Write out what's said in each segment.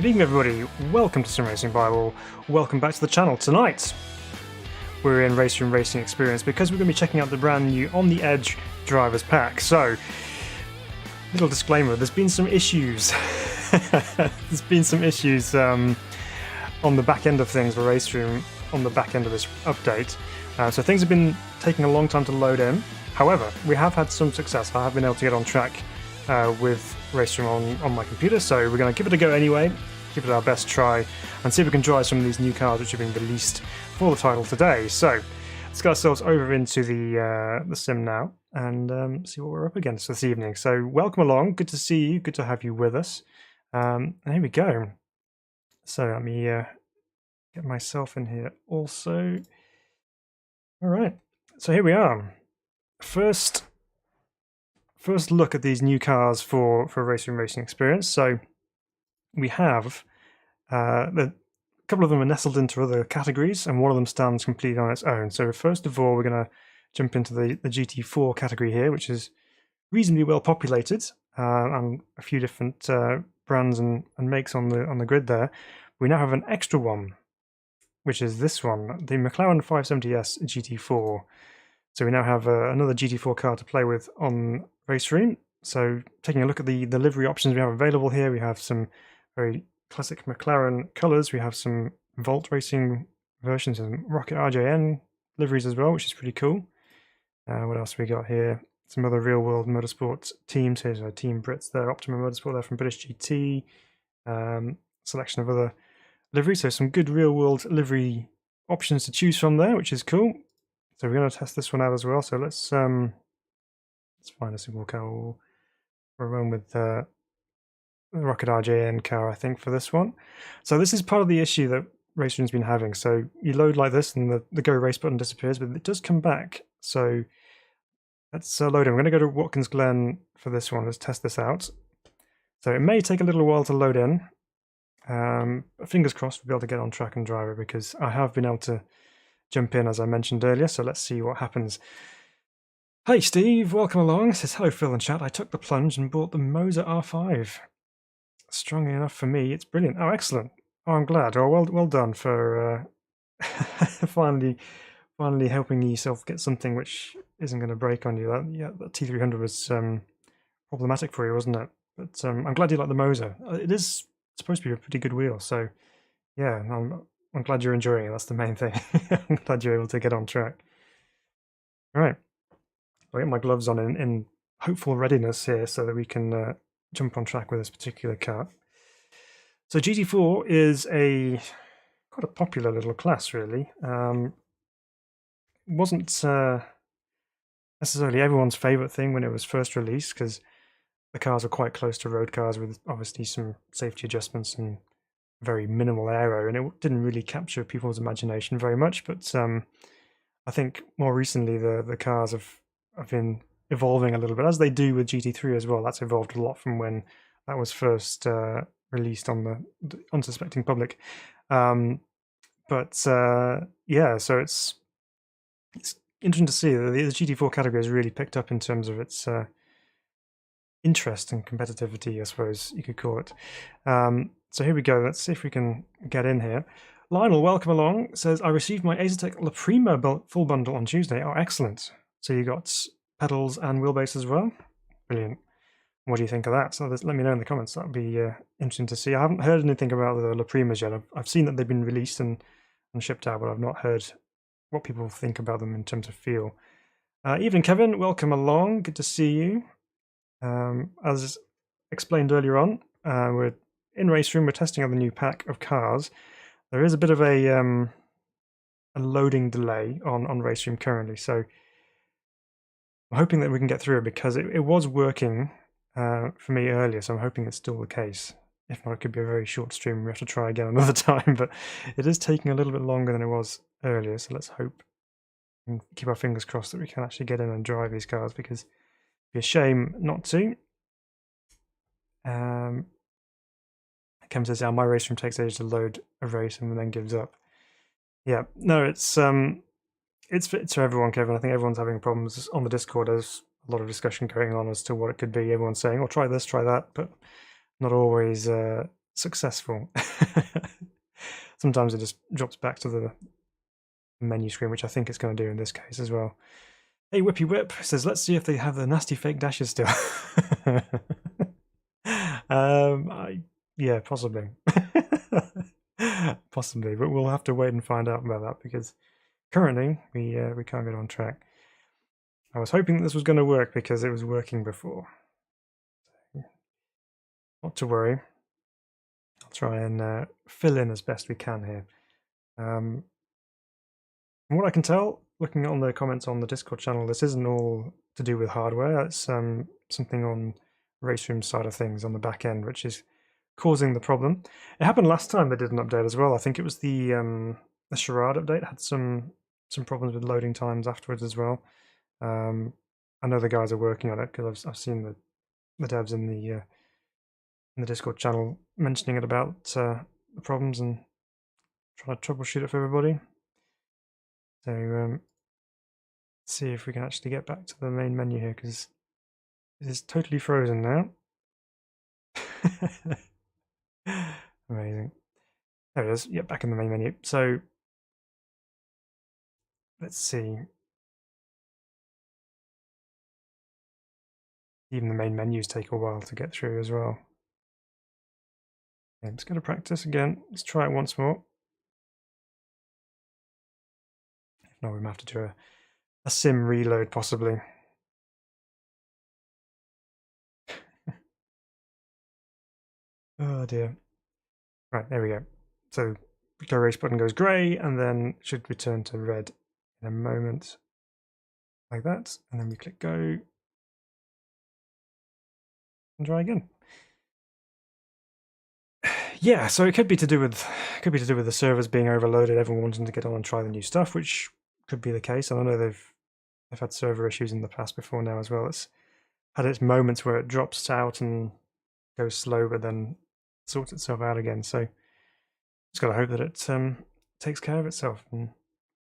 Good evening everybody, welcome to Sim Racing Bible, welcome back to the channel. Tonight we're in RaceRoom Racing Experience because we're going to be checking out the brand new On The Edge Drivers Pack. So, little disclaimer, there's been some issues, there's been some issues on the back end of things for RaceRoom on the back end of this update. So things have been taking a long time to load in. However, we have had some success. I have been able to get on track with RaceRoom on my computer, so we're going to give it a go anyway, give it our best try, and see if we can drive some of these new cars which have been released for the title today. So let's get ourselves over into the sim now and see what we're up against this evening. So welcome along, good to see you, good to have you with us. And here we go. So let me get myself in here also. All right, so here we are. First look at these new cars for RaceRoom Racing Experience. So we have a couple of them are nestled into other categories, and one of them stands completely on its own. So first of all, we're going to jump into the GT4 category here, which is reasonably well populated, and a few different brands and makes on the grid there. We now have an extra one, which is this one, the Mclaren 570S GT4. So we now have another GT4 car to play with on RaceRoom. So taking a look at the livery options we have available here, we have some very classic McLaren colours, we have some Volt Racing versions and Rocket RJN liveries as well, which is pretty cool. What else we got here? Some other real world motorsport teams. Here's our Team Brits there, Optima Motorsport there from British GT. Selection of other liveries, so some good real world livery options to choose from there, which is cool. So we're going to test this one out as well. So let's find a single car. We'll run with the Rocket RJN car, I think, for this one. So this is part of the issue that RaceRoom's been having. So you load like this and the Go Race button disappears, but it does come back. So let's load it. I'm going to go to Watkins Glen for this one. Let's test this out. So it may take a little while to load in. Fingers crossed we'll be able to get on track and drive it, because I have been able to jump in as I mentioned earlier, so let's see what happens. Hey Steve, welcome along. Says hello Phil and chat. I took the plunge and bought the Mazda R5. Strongly enough for me, it's brilliant. Oh, excellent. Oh, I'm glad. Oh, well done for finally helping yourself get something which isn't going to break on you. That T300 was problematic for you, wasn't it? But I'm glad you like the Mazda. It is supposed to be a pretty good wheel, so yeah, I'm glad you're enjoying it. That's the main thing. I'm glad you're able to get on track. All right, I'll get my gloves on in hopeful readiness here so that we can jump on track with this particular car. So GT4 is quite a popular little class, really. Wasn't necessarily everyone's favourite thing when it was first released, because the cars are quite close to road cars with obviously some safety adjustments and very minimal aero, and it didn't really capture people's imagination very much. But I think more recently the cars have been evolving a little bit, as they do with GT3 as well. That's evolved a lot from when that was first released on the unsuspecting public. Yeah, so it's interesting to see that the GT4 category has really picked up in terms of its interest and competitivity, I suppose you could call it. So here we go. Let's see if we can get in here. Lionel, welcome along. Says, I received my Asetek La Prima full bundle on Tuesday. Oh, excellent. So you got pedals and wheelbase as well? Brilliant. What do you think of that? So let me know in the comments. That would be interesting to see. I haven't heard anything about the La Primas yet. I've seen that they've been released and shipped out, but I've not heard what people think about them in terms of feel. Evening, Kevin. Welcome along. Good to see you. As explained earlier on, we're in RaceRoom. We're testing out the new pack of cars. There is a bit of a loading delay on RaceRoom currently, so I'm hoping that we can get through it, because it was working for me earlier, so I'm hoping it's still the case. If not, it could be a very short stream. We have to try again another time, but it is taking a little bit longer than it was earlier, so let's hope and keep our fingers crossed that we can actually get in and drive these cars, because it'd be a shame not to. Kevin says, my RaceRoom takes ages to load a race and then gives up. Yeah, no, it's for everyone, Kevin. I think everyone's having problems on the Discord. There's a lot of discussion going on as to what it could be. Everyone's saying, oh, try this, try that, but not always successful. Sometimes it just drops back to the menu screen, which I think it's going to do in this case as well. Hey, Whippy Whip says, let's see if they have the nasty fake dashes still. Yeah, possibly. Possibly, but we'll have to wait and find out about that because currently we can't get on track. I was hoping that this was going to work because it was working before. Not to worry. I'll try and fill in as best we can here. From what I can tell, looking on the comments on the Discord channel, this isn't all to do with hardware. It's something on RaceRoom's side of things on the back end, which is causing the problem. It happened last time they did an update as well. I think it was the Charade update had some problems with loading times afterwards as well. I know the guys are working on it because I've seen the devs in the Discord channel mentioning it about the problems and trying to troubleshoot it for everybody. So let's see if we can actually get back to the main menu here because it is totally frozen now. Amazing. There it is. Yep, back in the main menu. So let's see. Even the main menus take a while to get through as well. Okay, let's go to practice again. Let's try it once more. If not, we might have to do a sim reload possibly. Oh dear. Right, there we go. So the race button goes grey and then should return to red in a moment. Like that. And then we click go. And try again. Yeah, so it could be to do with the servers being overloaded, everyone wanting to get on and try the new stuff, which could be the case. And I know they've had server issues in the past before now as well. It's had its moments where it drops out and goes slow, but then sorts itself out again. So just got to hope that it takes care of itself and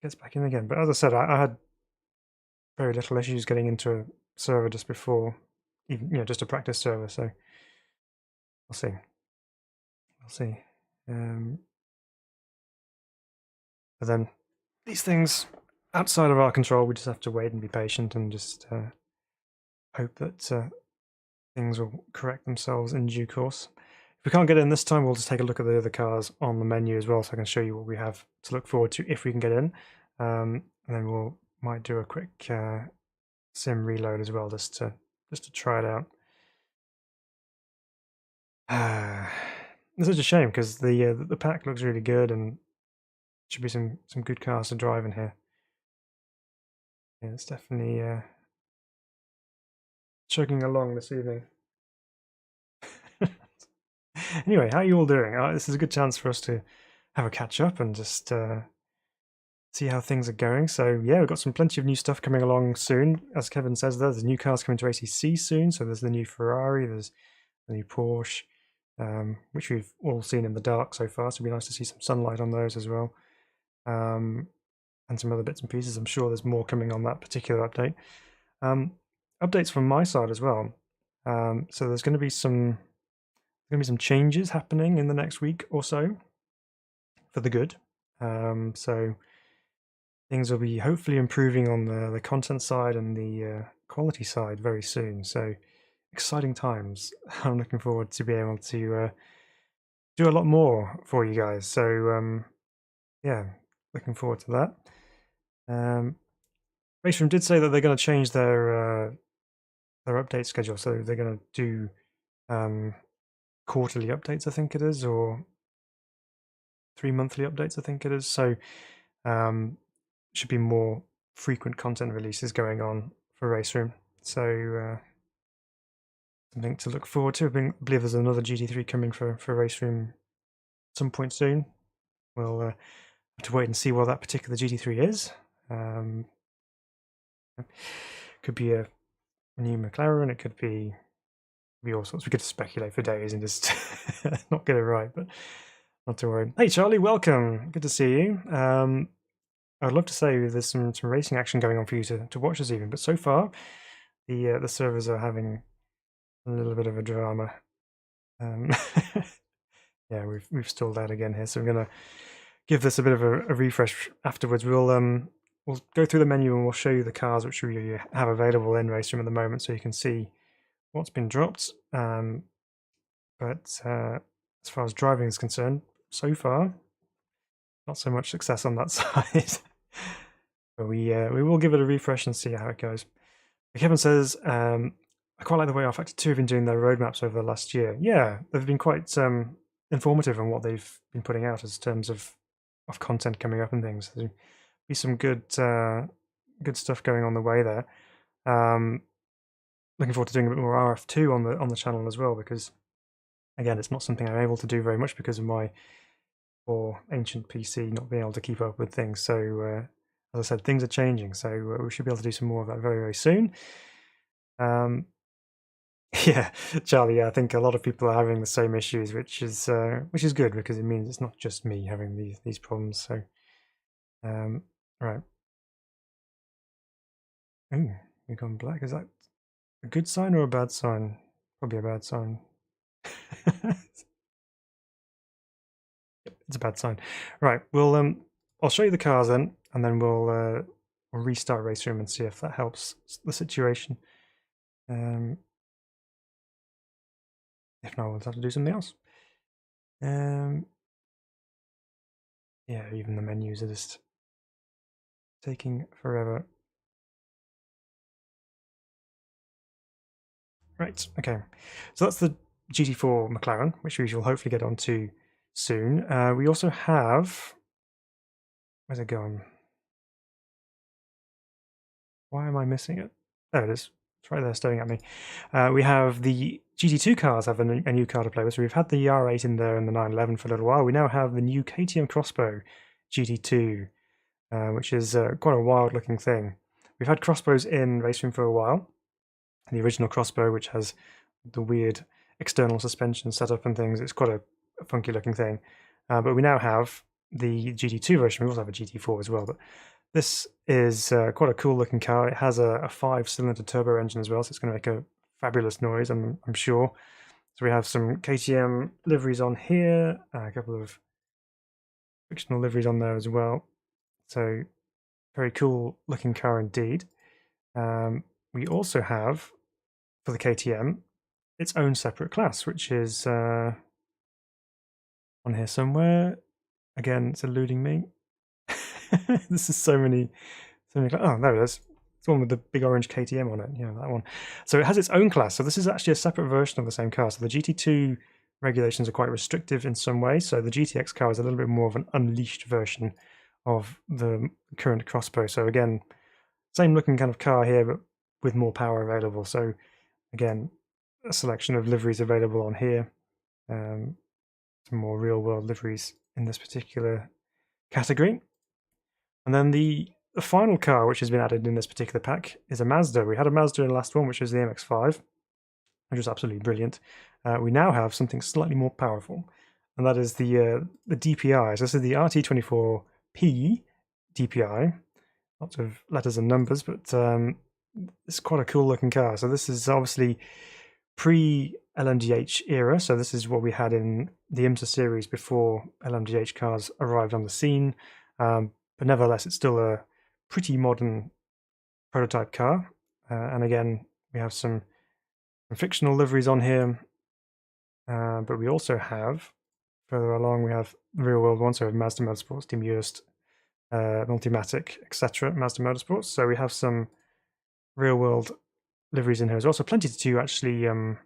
gets back in again. But as I said, I had very little issues getting into a server just before, even just a practice server. So we'll see. We'll see. But then these things outside of our control, we just have to wait and be patient and just hope that things will correct themselves in due course. If we can't get in this time, we'll just take a look at the other cars on the menu as well, so I can show you what we have to look forward to if we can get in. And then we'll might do a quick sim reload as well, just to try it out. It's such a shame because the pack looks really good and should be some good cars to drive in here. Yeah, it's definitely chugging along this evening. Anyway, how are you all doing? This is a good chance for us to have a catch up and just see how things are going. So yeah, we've got plenty of new stuff coming along soon. As Kevin says, there's new cars coming to ACC soon. So there's the new Ferrari, there's the new Porsche, which we've all seen in the dark so far. So it'd be nice to see some sunlight on those as well. And some other bits and pieces. I'm sure there's more coming on that particular update. Updates from my side as well. So there's going to be some changes happening in the next week or so for the good. So things will be hopefully improving on the content side and the quality side very soon. So exciting times. I'm looking forward to being able to do a lot more for you guys. So yeah, looking forward to that. RaceRoom did say that they're going to change their update schedule, so they're going to do quarterly updates, I think it is, or 3 monthly updates, I think it is. So should be more frequent content releases going on for RaceRoom. So something to look forward to. I believe there's another GT3 coming for RaceRoom some point soon. We'll have to wait and see what that particular GT3 is. Could be a new Mclaren, it could be all sorts. We could speculate for days and just not get it right, but not to worry. Hey Charlie, welcome. Good to see you. I'd love to say there's some racing action going on for you to watch this evening, but so far the servers are having a little bit of a drama. Yeah, we've stalled out again here, so I'm gonna give this a bit of a refresh afterwards. We'll go through the menu and we'll show you the cars which we have available in RaceRoom at the moment, so you can see what's been dropped. But as far as driving is concerned, so far, not so much success on that side. But we will give it a refresh and see how it goes. Kevin says, I quite like the way R-Factor 2 have been doing their roadmaps over the last year. Yeah, they've been quite informative on what they've been putting out as terms of content coming up and things. There'll be some good stuff going on the way there. Looking forward to doing a bit more RF2 on the channel as well, because again, it's not something I'm able to do very much because of my poor ancient PC not being able to keep up with things. So as I said, things are changing, so we should be able to do some more of that very, very soon. Yeah, Charlie, yeah, I think a lot of people are having the same issues, which is good because it means it's not just me having these problems. So, right. Ooh, we've gone black. Is that a good sign or a bad sign? Probably a bad sign. It's a bad sign. Right. I'll show you the cars then, and then we'll restart RaceRoom and see if that helps the situation. If not, we'll have to do something else. Yeah, even the menus are just taking forever. Right, okay. So that's the GT4 McLaren, which we shall hopefully get onto soon. We also have... Where's it gone? Why am I missing it? There it is. It's right there staring at me. We have the GT2 cars have a new car to play with. So we've had the R8 in there and the 911 for a little while. We now have the new KTM Xbow GT2, which is quite a wild looking thing. We've had crossbows in RaceRoom for a while. The original crossbow, which has the weird external suspension setup and things, it's quite a funky looking thing. But we now have the GT2 version. We also have a GT4 as well, but this is quite a cool looking car. It has a 5-cylinder turbo engine as well, so it's going to make a fabulous noise, I'm sure. So we have some KTM liveries on here, a couple of fictional liveries on there as well. So very cool looking car indeed. We also have, for the KTM, its own separate class, which is on here somewhere. Again, it's eluding me. This is so many. Oh, there it is. It's the one with the big orange KTM on it. Yeah, that one. So it has its own class. So this is actually a separate version of the same car. So the GT2 regulations are quite restrictive in some ways. So the GTX car is a little bit more of an unleashed version of the current crossbow. So again, same looking kind of car here, but with more power available. So again, a selection of liveries available on here. Some more real world liveries in this particular category. And then the final car which has been added in this particular pack is a Mazda. We had a Mazda in the last one, which was the MX-5, which was absolutely brilliant. We now have something slightly more powerful, and that is the DPi. So this is the RT24-P DPi. Lots of letters and numbers, but it's quite a cool looking car. So this is obviously pre-LMDH era. So this is what we had in the IMSA series before LMDH cars arrived on the scene. But nevertheless, it's still a pretty modern prototype car. And again, we have some fictional liveries on here. But we also have, further along, we have real world ones. So we have Mazda Motorsports, Team Urst, Multimatic, etc. Mazda Motorsports. So we have some real world liveries in here as well. So plenty to actually to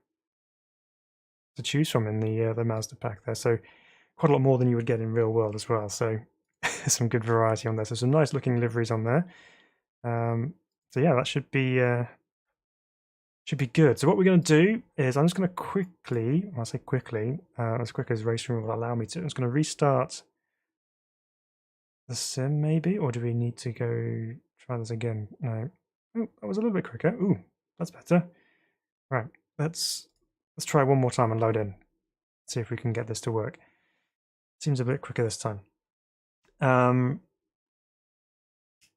choose from in the Mazda pack there. So quite a lot more than you would get in real world as well. So some good variety on there. So some nice looking liveries on there. So yeah, that should be good. So what we're going to do is I'm just going to quickly, well, I say quickly, as quick as RaceRoom will allow me to, I'm just going to restart the sim maybe, or do we need to go try this again? No. Oh, that was a little bit quicker. Ooh, that's better. Right, let's try one more time and load in. See if we can get this to work. Seems a bit quicker this time.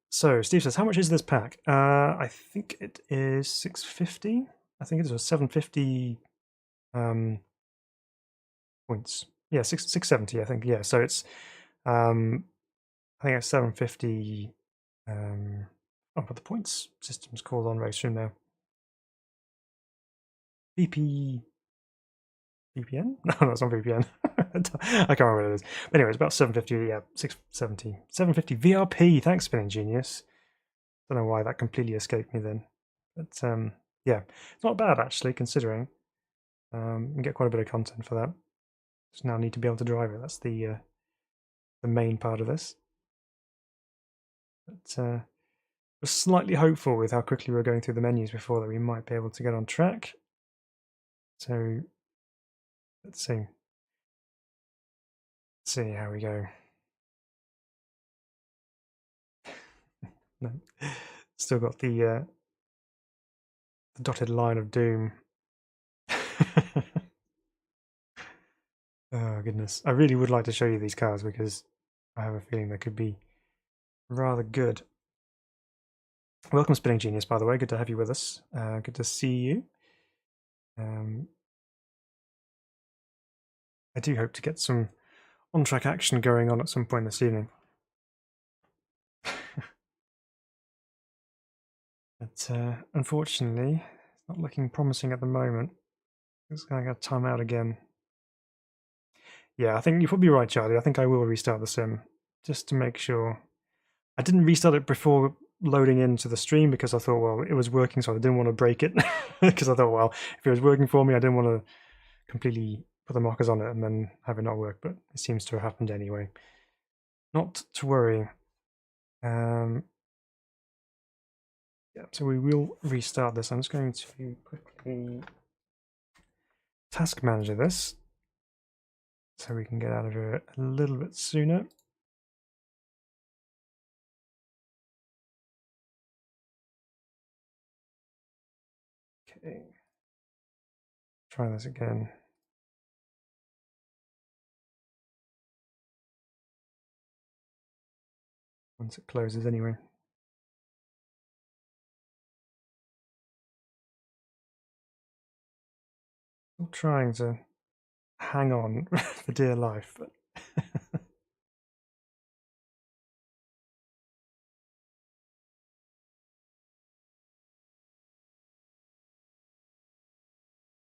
So Steve says, how much is this pack? I think it is 650. I think it is 750 points. Yeah, 670, I think. Yeah, so it's I think it's 750. Oh, but the points system's called on RaceRoom now. VPN? No, it's not VPN. I can't remember what it is. But anyway, it's about 750, yeah, 670. 750 VRP. Thanks, Spinning Genius. Don't know why that completely escaped me then. But yeah, it's not bad actually, considering. You can get quite a bit of content for that. Just now need to be able to drive it. That's the main part of this. But we're slightly hopeful with how quickly we're going through the menus before that we might be able to get on track. So let's see. Let's see how we go. No. Still got the dotted line of doom. Oh goodness, I really would like to show you these cars because I have a feeling they could be rather good. Welcome, Spinning Genius, by the way. Good to have you with us. Good to see you. I do hope to get some on-track action going on at some point this evening. But unfortunately, it's not looking promising at the moment. It's going to time out again. Yeah, I think you're probably right, Charlie. I think I will restart the sim just to make sure. I didn't restart it before loading into the stream because I thought, well, it was working, so I didn't want to break it. Because I thought, well, if it was working for me, I didn't want to completely put the markers on it and then have it not work, but it seems to have happened anyway. Not to worry. Yeah, so we will restart this. I'm just going to quickly task manager this so we can get out of here a little bit sooner. Okay, try this again. Once it closes anyway. I'm trying to hang on for dear life, but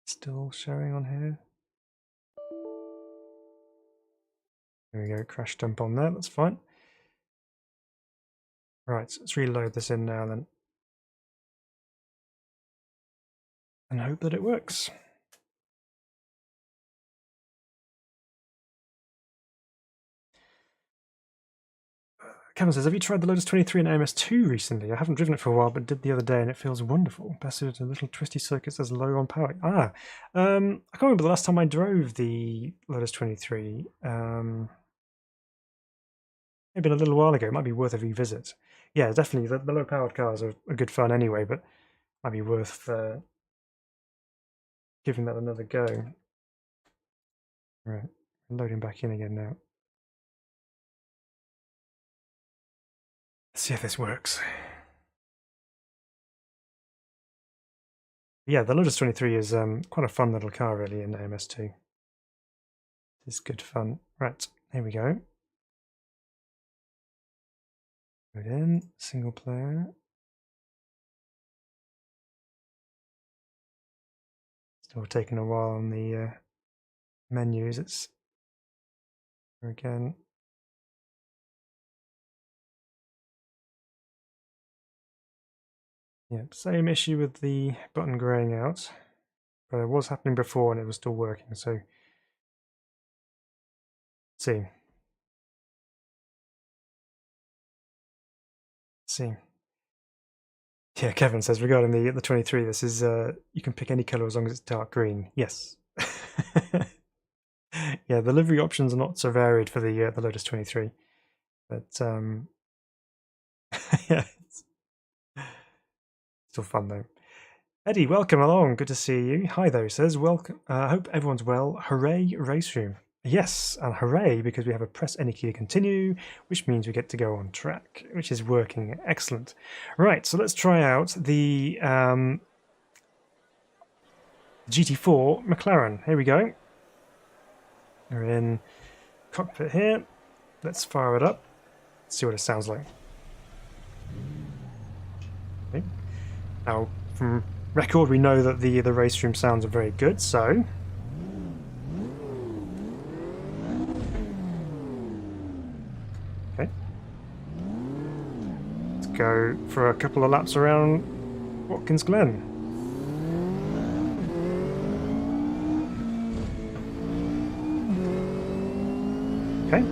still showing on here. There we go, crash dump on there, that's fine. Right, so let's reload this in now then. And hope that it works. Kevin says, have you tried the Lotus 23 and AMS2 recently? I haven't driven it for a while, but did the other day and it feels wonderful. Best suited to little twisty circuits as low on power. I can't remember the last time I drove the Lotus 23. Maybe a little while ago. It might be worth a revisit. Yeah, definitely. The low-powered cars are good fun anyway, but might be worth giving that another go. Right, loading back in again now. Let's see if this works. Yeah, the Lotus 23 is quite a fun little car, really, in AMS2. It's good fun. Right, here we go. Load in, single player. Still taking a while on the menus. It's again. Yeah, same issue with the button graying out. But it was happening before and it was still working, so let's see. See. Yeah, Kevin says regarding the 23, this is you can pick any color as long as it's dark green. Yes. Yeah, the livery options are not so varied for the Lotus 23, but yeah, it's still fun though. Eddie, welcome along. Good to see you. Hi there, he says. Welcome. I hope everyone's well. Hooray, RaceRoom. Yes, and hooray, because we have a press any key to continue, which means we get to go on track, which is working excellent. Right, so let's try out the GT4 McLaren. Here we go. We're in cockpit here. Let's fire it up. See what it sounds like. Okay. Now, from record, we know that the race room sounds are very good, so okay. Let's go for a couple of laps around Watkins Glen. Okay.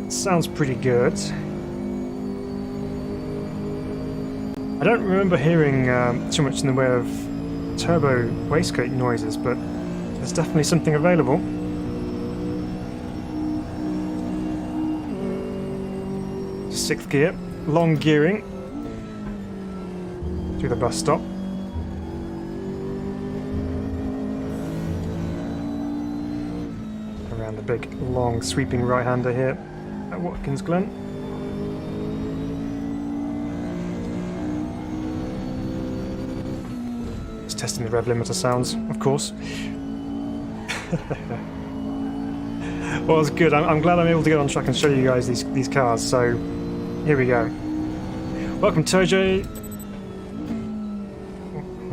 Sounds pretty good. I don't remember hearing too much in the way of turbo wastegate noises, but there's definitely something available. Sixth gear, long gearing through the bus stop. Around the big, long, sweeping right-hander here at Watkins Glen. Just testing the rev limiter sounds, of course. Well, it's good. I'm glad I'm able to get on track and show you guys these cars. So here we go. Welcome, Tojo.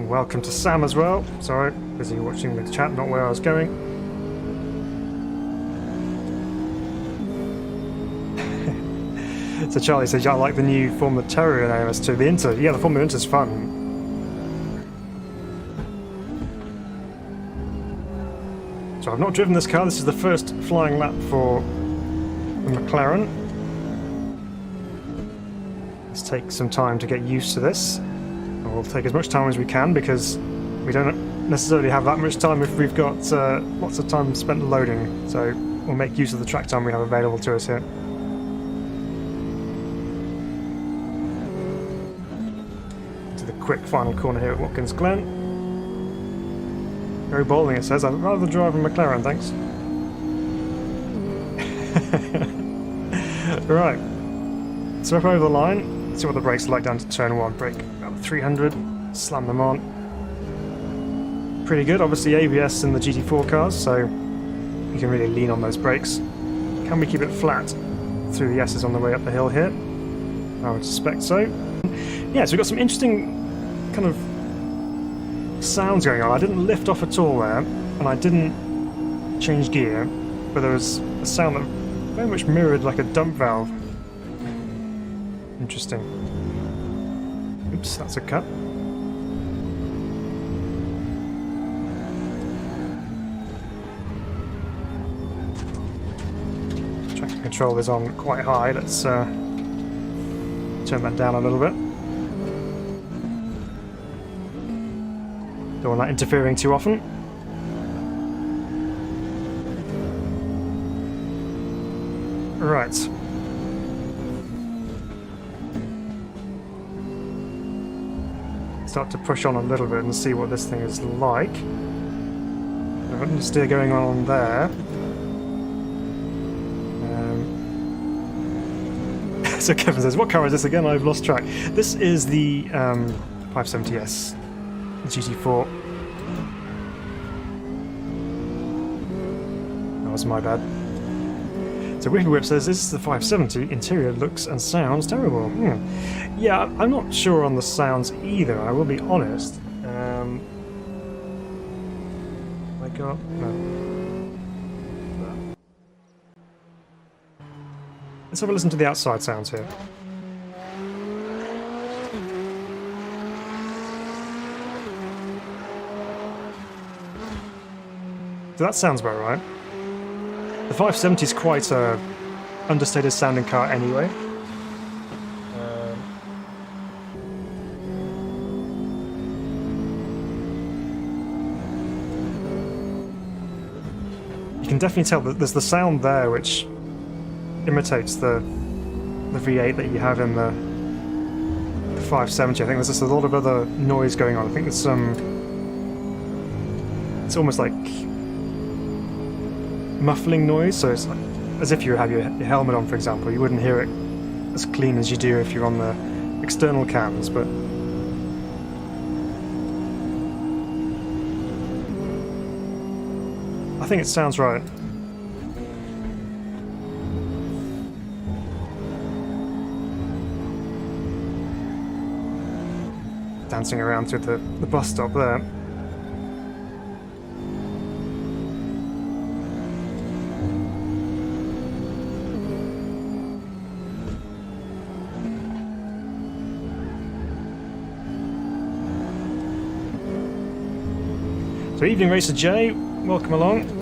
Welcome to Sam as well. Sorry, busy watching the chat, not where I was going. So Charlie says, yeah, I like the new Formula Terrier in AMS2. The Inter, yeah, the Formula Inter's fun. So I've not driven this car. This is the first flying lap for the Mclaren. Let's take some time to get used to this. And we'll take as much time as we can because we don't necessarily have that much time if we've got lots of time spent loading. So we'll make use of the track time we have available to us here. Quick final corner here at Watkins Glen. Very bowling, it says. I'd rather drive a McLaren, thanks. Right, so up over the line, see what the brakes are like down to turn 1. Brake about 300, slam them on. Pretty good, obviously ABS in the GT4 cars, so you can really lean on those brakes. Can we keep it flat through the S's on the way up the hill here? I would suspect so. Yeah, so we've got some interesting kind of sounds going on. I didn't lift off at all there, and I didn't change gear, but there was a sound that very much mirrored like a dump valve. Interesting. Oops, that's a cut. Traction control is on quite high. Let's turn that down a little bit. Don't want that interfering too often. Right. Start to push on a little bit and see what this thing is like. I've got steer going on there. So Kevin says, what car is this again? I've lost track. This is the 570S. GT4. That was my bad. So Wicked Whip says, this is the 570. Interior looks and sounds terrible. Yeah, I'm not sure on the sounds either, I will be honest. I got... no. Let's have a listen to the outside sounds here. So that sounds about right. The 570 is quite a understated sounding car anyway. You can definitely tell that there's the sound there which imitates the V8 that you have in the 570. I think there's just a lot of other noise going on. I think there's some... it's almost like muffling noise, so it's like, as if you have your helmet on, for example. You wouldn't hear it as clean as you do if you're on the external cams, but think it sounds right. Dancing around to the bus stop there. So evening Racer J, welcome along.